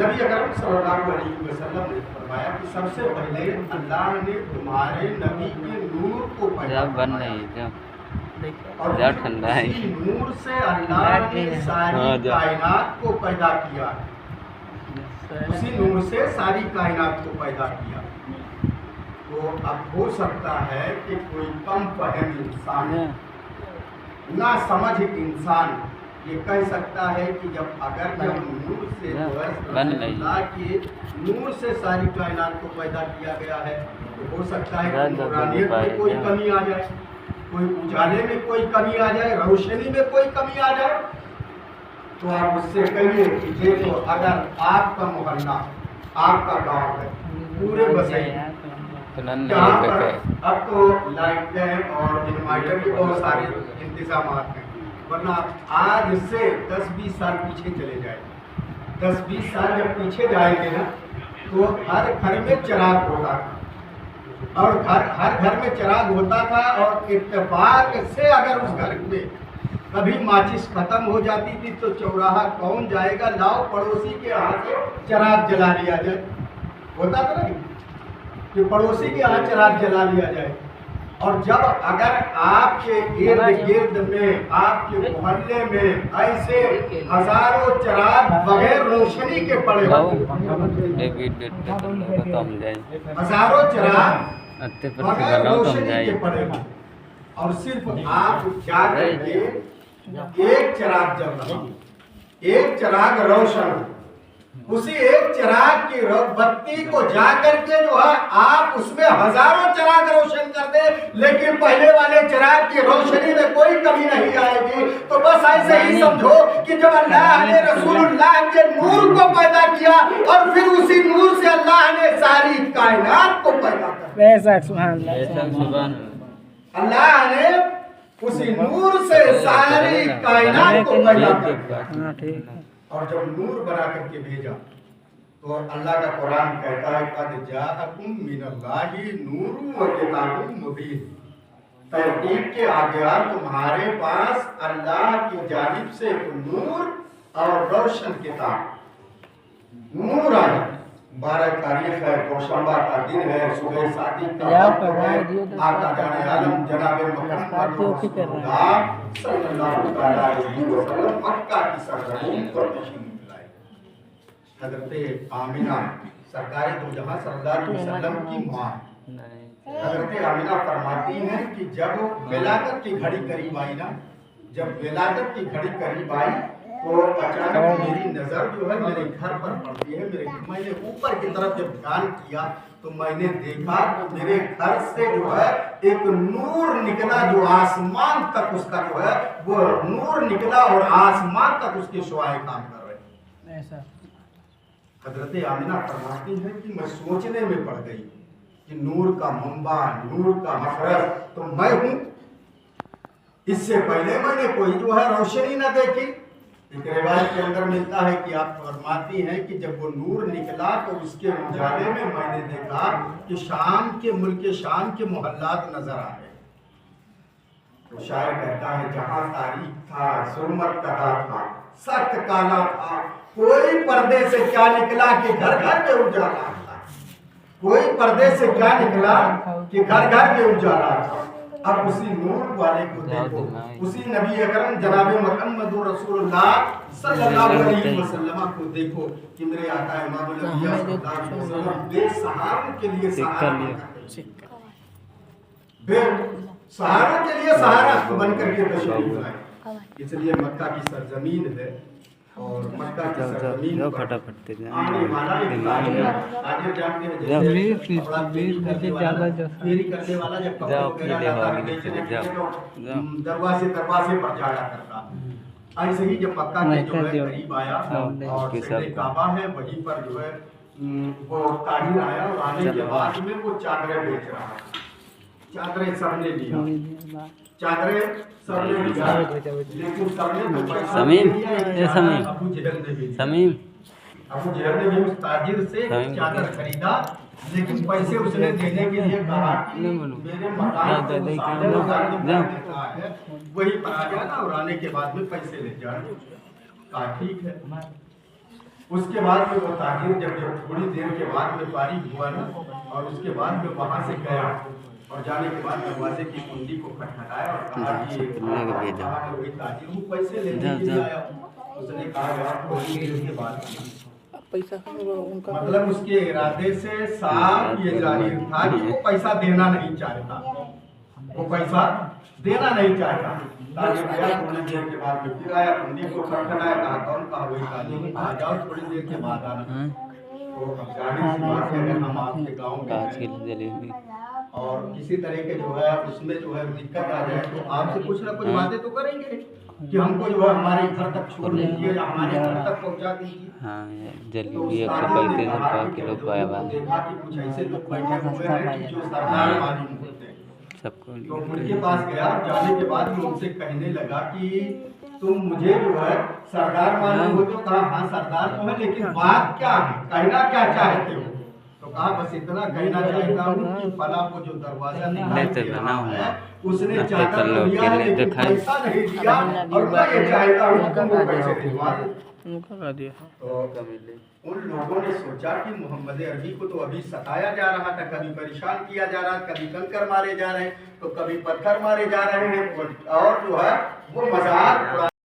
नबी अकरम सल्लल्लाहु अलैहि वसल्लम ने फरमाया कि सबसे पहले अल्लाह ने तुम्हारे नबी के नूर को पैदा बन किया नहीं और जा ठंडा है। उसी नूर से अल्लाह ने सारी कायनात को पैदा किया। उसी नूर से सारी कायनात को पैदा किया। तो अब हो सकता है कि कोई कम फहम इंसान, ना समझ इंसान ये कह सकता है कि जब नूर से अल्लाह के नूर से सारी कायनात को पैदा किया गया है तो हो सकता है कि नूरानियत में कोई कमी आ जाए, कोई उजाले में कोई कमी आ जाए, रोशनी में कोई कमी आ जाए। तो आप उससे कहिए कि देखो अगर आपका मोहल्ला, आपका गांव है पूरे बसे जहाँ पर अब तो लाइटें और इन्वर्टर के बहुत सारे इंतजाम हैं, वरना आज से 10-20 साल पीछे चले जाए, 10-20 साल जब पीछे जाएंगे ना तो हर घर में चिराग होता था और हर घर में चिराग होता था और इत्तेफाक से अगर उस घर में कभी माचिस खत्म हो जाती थी तो चौराहा कौन जाएगा, लाओ पड़ोसी के हाथ से चिराग जला लिया जाए। होता था ना कि पड़ोसी के यहाँ चिराग जला लिया जाए। और जब अगर आपके इर्द गिर्द में, आपके मोहल्ले में ऐसे हजारों चिराग बगैर रोशनी के पड़े हजारों चिराग बगैर रोशनी के पड़े और सिर्फ आप क्या करके एक चिराग जल रहा, एक चिराग रोशन, उसी एक चिराग की बत्ती को जाकर के जो है आप उसमें हजारों चिराग रोशन कर दे, लेकिन पहले वाले चिराग की रोशनी में कोई कमी नहीं आएगी। तो बस ऐसे ही समझो कि जब अल्लाह ने रसूलुल्लाह के नूर को पैदा किया और फिर उसी नूर से अल्लाह ने सारी कायनात को पैदा किया। अल्लाह ने उसी नूर से सारी कायनात को पैदा किया और जब नूर बना करके भेजा तो अल्लाह का कुरान कहता है कद जाअकुम मिनल्लाहि नूरुन व किताबुम मुबीन, तहकीक के आ गया तुम्हारे पास अल्लाह की जानिब से एक नूर और रोशन किताब। नूर आया, 12 तारीख है, दोशंबा का दिन है, सुबह शादी का वक्त है, आका जाने आलम जनाब मोहम्मद सल्लल्लाहु अलैहि वसल्लम मक्का की सरजमीन पर तशरीफ लाए। हजरत आमिना सरकार दो जहां सल्लल्लाहु अलैहि वसल्लम की मां हजरत आमिना फरमाती हैं कि जब विलादत की घड़ी करीब आई ना, जब विलादत की घड़ी करीब आई तो अचानक मेरी नजर जो है मेरे घर पर पड़ती है। मैंने ऊपर की तरफ जब ध्यान किया तो मैंने देखा तो मेरे घर से जो है एक नूर निकला, जो आसमान तक उसका जो है वो नूर निकला और आसमान तक उसके शुआएं काम कर रहे। ऐसा हजरत आमिना फरमाती है कि मैं सोचने में पड़ गई कि नूर का मंबा, नूर का मखरज तो मैं हूं। इससे पहले मैंने कोई जो है रोशनी न देखी। एक रिवायत के अंदर मिलता है कि आप फरमाती हैं कि जब वो नूर निकला तो उसके उजाले में मैंने देखा कि शाम के मुल्क शाम के मोहल्लात नजर आ गए। तो शायर कहता है जहां तारीख था, जुल्मत कदा था, सख्त काला था, कोई पर्दे से क्या निकला कि घर घर में उजाला था। कोई पर्दे से क्या निकला कि घर घर में उजाला था। अब उसी नूर वाले को देखो, उसी नबी अकरम जनाब मोहम्मद रसूलुल्लाह सल्लल्लाहु अलैहि वसल्लम को देखो कि मेरे आका इमामुल अंबिया सल्लल्लाहु अलैहि वसल्लम बेसहारों के लिए सहारा, बेसहारों के लिए सहारा बनकर के तशरीफ लाए। इसलिए मक्का की सरजमीन है और मक्का की सरजमीन फटाफट आने वाला आज जानते हैं दरवाजे दरवाजे पर जाया करता। ऐसे ही जब मक्का के जो है करीब आया और काबा है वहीं पर जो है वो ताजिर आया और आने के बाद में वो चादरें बेच रहा है। चादरें सबने लिया, चादरें सबने लिया, लेकिन सबने अबू जहल ने भी उस ताजिर से चादर खरीदा, लेकिन पैसे उसने देने के लिए कहा कि मेरे मकान वही पर आ जाना और आने के बाद में पैसे ले जाना। कहा ठीक है। उसके बाद में वो ताजिर जब थोड़ी देर के बाद में पारी हुआ ना, और उसके बाद में वहां से गया और जाने के बाद दरवाजे की कुंडी को खटखटाया और कहा कि वही ताजिर हूँ, पैसे लेने के लिए आया हूँ। उसने कहा थोड़ी देर के बाद पैसा उनका मतलब उसके इरादे से साफ ये जाहिर था कि वो पैसा देना नहीं चाहता, वो पैसा देना नहीं चाहता। ताजिर गया, थोड़ी देर के बाद में फिर आया, कुंडी को खटखटाया, कहा कौन? कहा वही ताजिर, आ जाओ थोड़ी देर के बाद आना। तो जाहिर सी बात है, अगर हम आपके गाँव में और किसी तरह के जो है उसमें जो है दिक्कत आ जाए तो आपसे कुछ ना कुछ बातें तो करेंगे कि हमको जो है हमारे घर तक छोड़ दीजिए या हमारे घर तक पहुंचा दीजिए। हाँ तो जलेबी 135 किलो पाया बा देखा कि कुछ ऐसे लोग बैठे हुए हैं कि जो सरदार मालूम होते हैं। सबको तो उनके पास गया, जाने के बाद में उनसे कहने लगा कि तुम मुझे जो है सरदार मालूम हो? तो कहा हाँ सरदार तो है, लेकिन बात क्या है, कहना क्या चाहते हो? तो कहा बस इतना कहना चाहता हूँ कि फला को जो दरवाजा दिखाई दे रहा है उसने चादर तो लिया है लेकिन पैसा नहीं दिया, और मैं ये चाहता हूँ कि तुम वो पैसे दिलवा दो। तो उन लोगों ने सोचा कि मोहम्मद अरबी को तो अभी सताया जा रहा था, कभी परेशान किया जा रहा, कभी कंकर मारे जा रहे हैं, तो कभी पत्थर मारे जा रहे हैं, और जो है वो मजाक